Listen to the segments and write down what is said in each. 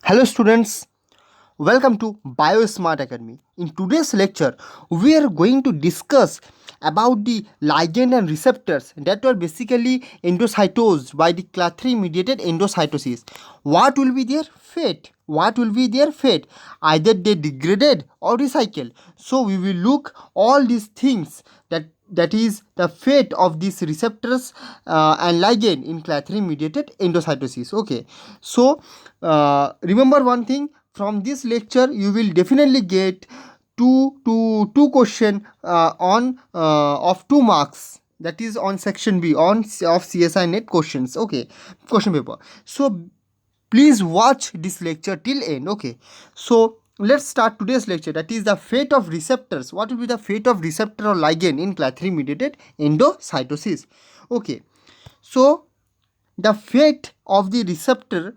Hello students, welcome to BioSmart Academy. In today's lecture, we are going to discuss about the ligand and receptors that were basically endocytosed by the Clathrin mediated endocytosis. What will be their fate? What will be their fate? Either they degraded or recycled. So we will look all these things that is the fate of these receptors and ligand in Clathrin mediated endocytosis. Okay, so remember one thing, from this lecture you will definitely get two question on of 2 marks, that is on section B on of CSI net questions. Okay, question paper. So please watch this lecture till end. Okay, so let's start today's lecture, that is the fate of receptors. What will be the fate of receptor or ligand in Clathrin mediated endocytosis? Okay, so the fate of the receptor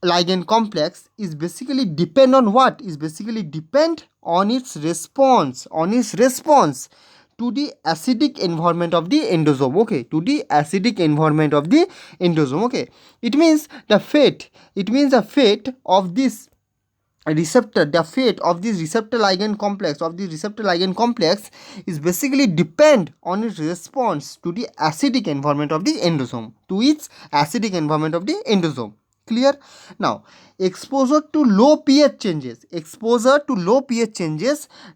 ligand complex is basically depend on what? Is basically depend on its response, to the acidic environment of the endosome. Okay, to the acidic environment of the endosome. Okay, it means the fate, of this receptor, the fate of this receptor ligand complex is basically depend on its response to the acidic environment of the endosome, Clear? Now, exposure to low pH changes,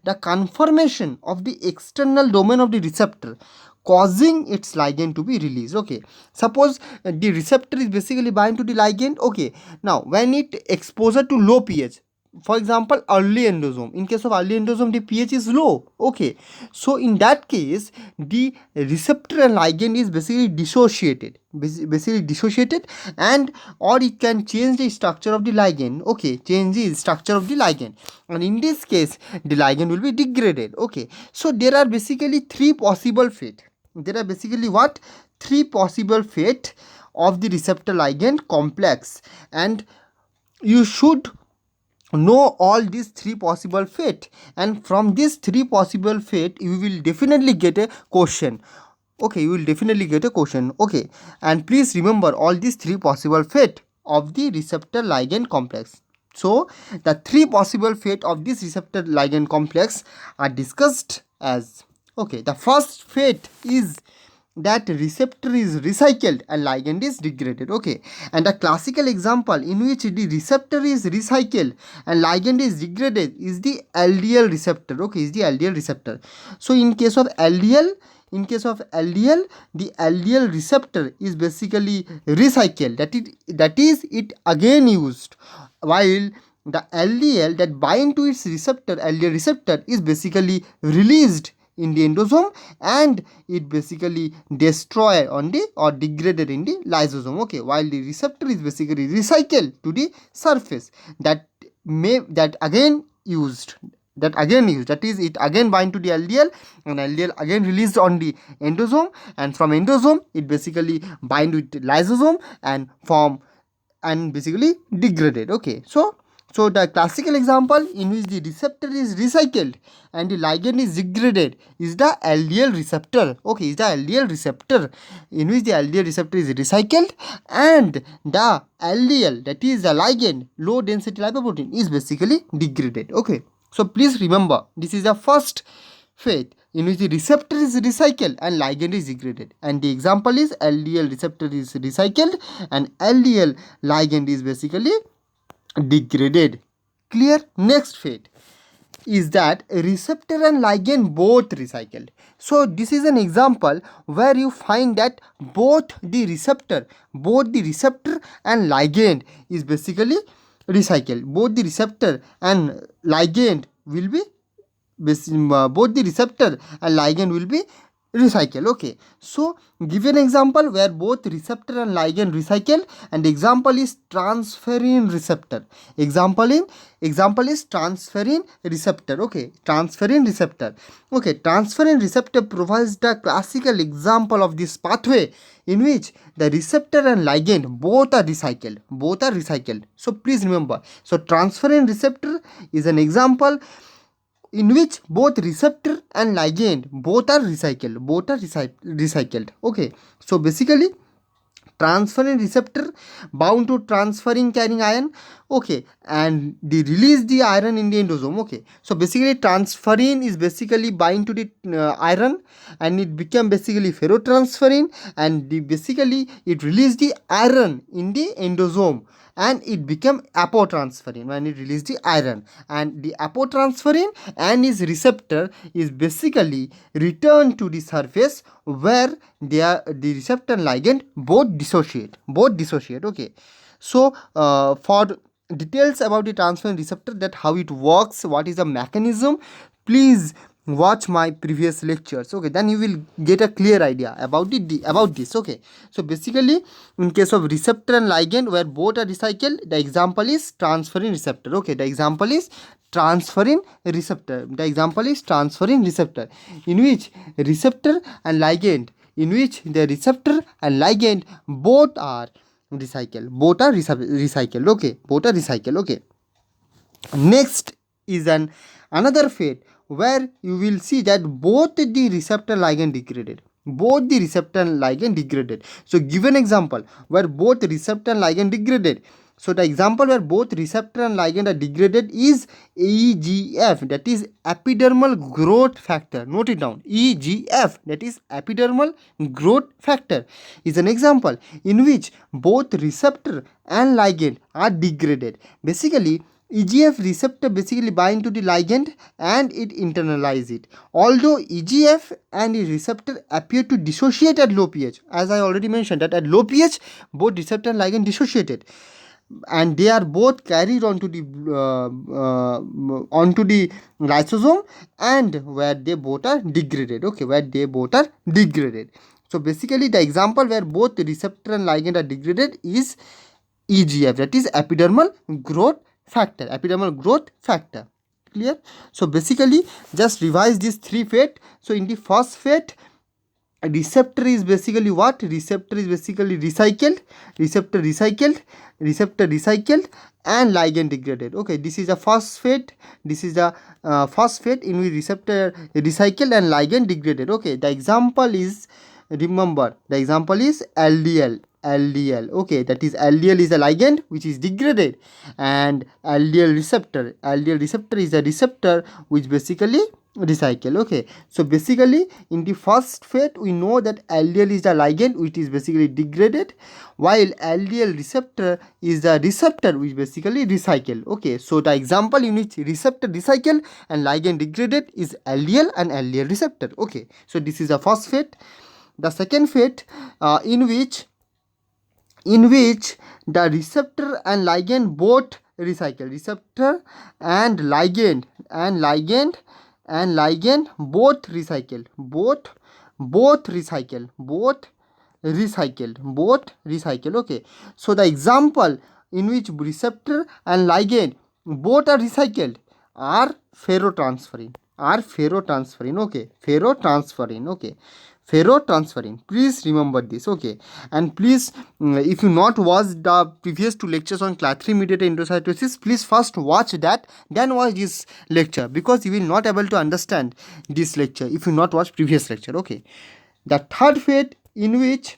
the conformation of the external domain of the receptor, causing its ligand to be released. Okay, suppose the receptor is basically bind to the ligand. Okay, now when it exposure to low pH, for example early endosome, in case of early endosome the pH is low. Okay, so in that case the receptor and ligand is basically dissociated, and or it can change the structure of the ligand. Okay, change the structure of the ligand, and in this case the ligand will be degraded. Okay, so there are basically three possible fate. There are basically what? Three possible fate of the receptor ligand complex, and you should know all these three possible fate, and from these three possible fate you will definitely get a question. Okay, you will definitely get a question. Okay, and please remember all these three possible fate of the receptor ligand complex. So the three possible fate of this receptor ligand complex are discussed as, okay, the first fate is that receptor is recycled and ligand is degraded. Okay, and a classical example in which the receptor is recycled and ligand is degraded is the LDL receptor. Okay, is the LDL receptor. So in case of LDL, the LDL receptor is basically recycled, that is it again used, while the LDL that bind to its receptor, LDL receptor, is basically released in the endosome, and it basically destroy on the or degraded in the lysosome. Okay, while the receptor is basically recycled to the surface, that again used, that is it again bind to the LDL, and LDL again released on the endosome, and from endosome it basically bind with lysosome and form and basically degraded. Okay, so the classical example in which the receptor is recycled and the ligand is degraded is the LDL receptor. Okay, is the LDL receptor, in which the LDL receptor is recycled and the LDL, that is the ligand, low density lipoprotein, is basically degraded. Okay, so please remember this is the first fate in which the receptor is recycled and ligand is degraded, and the example is LDL receptor is recycled and LDL ligand is basically degraded. Clear? Next fate is that receptor and ligand both recycled. So this is an example where you find that both the receptor and ligand is basically recycled. Both the receptor and ligand will be both the receptor and ligand will be recycle. Okay, so give an example where both receptor and ligand recycle, and example is transferrin receptor. Example is transferrin receptor. Okay, transferrin receptor provides the classical example of this pathway in which the receptor and ligand both are recycled. So please remember, so transferrin receptor is an example in which both receptor and ligand both are recycled. Okay, so basically transferrin receptor bound to transferrin carrying ion. okay, and they release the iron in the endosome. Okay, so basically transferrin is basically bind to the iron, and it become basically ferrotransferrin, and basically it release the iron in the endosome, and it become apotransferrin when it release the iron, and the apotransferrin and its receptor is basically return to the surface where the receptor and ligand both dissociate. Okay, so for details about the transferrin receptor, that how it works, what is the mechanism, please watch my previous lectures. Okay, then you will get a clear idea about about this. Okay, so basically in case of receptor and ligand where both are recycled, the example is transferrin receptor. Okay, the example is transferrin receptor. The example is transferrin receptor, in which receptor and ligand, in which the receptor and ligand both are recycled, recycled. Okay, both are recycled. Okay, next is another fate where you will see that both the receptor ligand degraded, both the receptor and ligand degraded. So give an example where both receptor and ligand degraded. So the example where both receptor and ligand are degraded is EGF, that is epidermal growth factor. Note it down. EGF, that is epidermal growth factor, is an example in which both receptor and ligand are degraded. Basically EGF receptor basically bind to the ligand and it internalize it. Although EGF and the receptor appear to dissociate at low pH, as I already mentioned that at low pH both receptor and ligand dissociated, and they are both carried onto the lysosome, and where they both are degraded. Okay, where they both are degraded. So basically the example where both the receptor and ligand are degraded is EGF, that is epidermal growth factor. Epidermal growth factor. Clear? So basically just revise these three fate. So in the first fate, receptor is basically what? Receptor is basically recycled, receptor recycled, receptor recycled, and ligand degraded. Okay, this is the first fate. This is the first fate in which receptor recycled and ligand degraded. Okay, the example is, remember, the example is LDL. LDL. Okay, that is LDL is a ligand which is degraded, and LDL receptor. LDL receptor is a receptor which basically recycle. Okay, so basically in the first fate we know that LDL is the ligand which is basically degraded, while LDL receptor is the receptor which basically recycle. Okay, so the example in which receptor recycle and ligand degraded is LDL and LDL receptor. Okay, so this is the first fate. The second fate in which the receptor and ligand both recycle, receptor and ligand both recycle, both recycle. Okay, so the example in which receptor and ligand both are recycled are ferrotransferrin. Okay, ferrotransferrin. Okay, ferrotransferrin, please remember this. Okay, and please if you not watched the previous two lectures on class 3 mediated endocytosis, please first watch that, then watch this lecture, because you will not able to understand this lecture if you not watch previous lecture. Okay, the third fate in which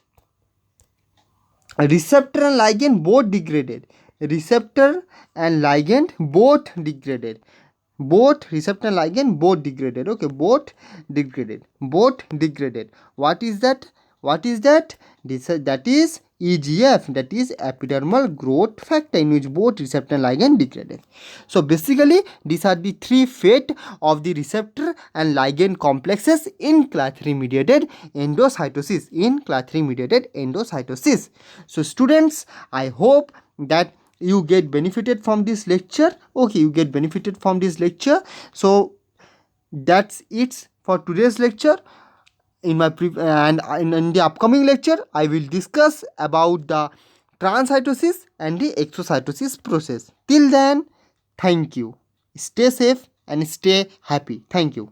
receptor and ligand both degraded, receptor and ligand both degraded, both receptor and ligand both degraded. Okay, both degraded. What is that? That is EGF, that is epidermal growth factor, in which both receptor and ligand degraded. So basically these are the three fate of the receptor and ligand complexes in class 3 mediated endocytosis, So students, I hope that you get benefited from this lecture. Okay, you get benefited from this lecture. So that's it for today's lecture. In my in the upcoming lecture I will discuss about the transcytosis and the exocytosis process. Till then, thank you. Stay safe and stay happy. Thank you.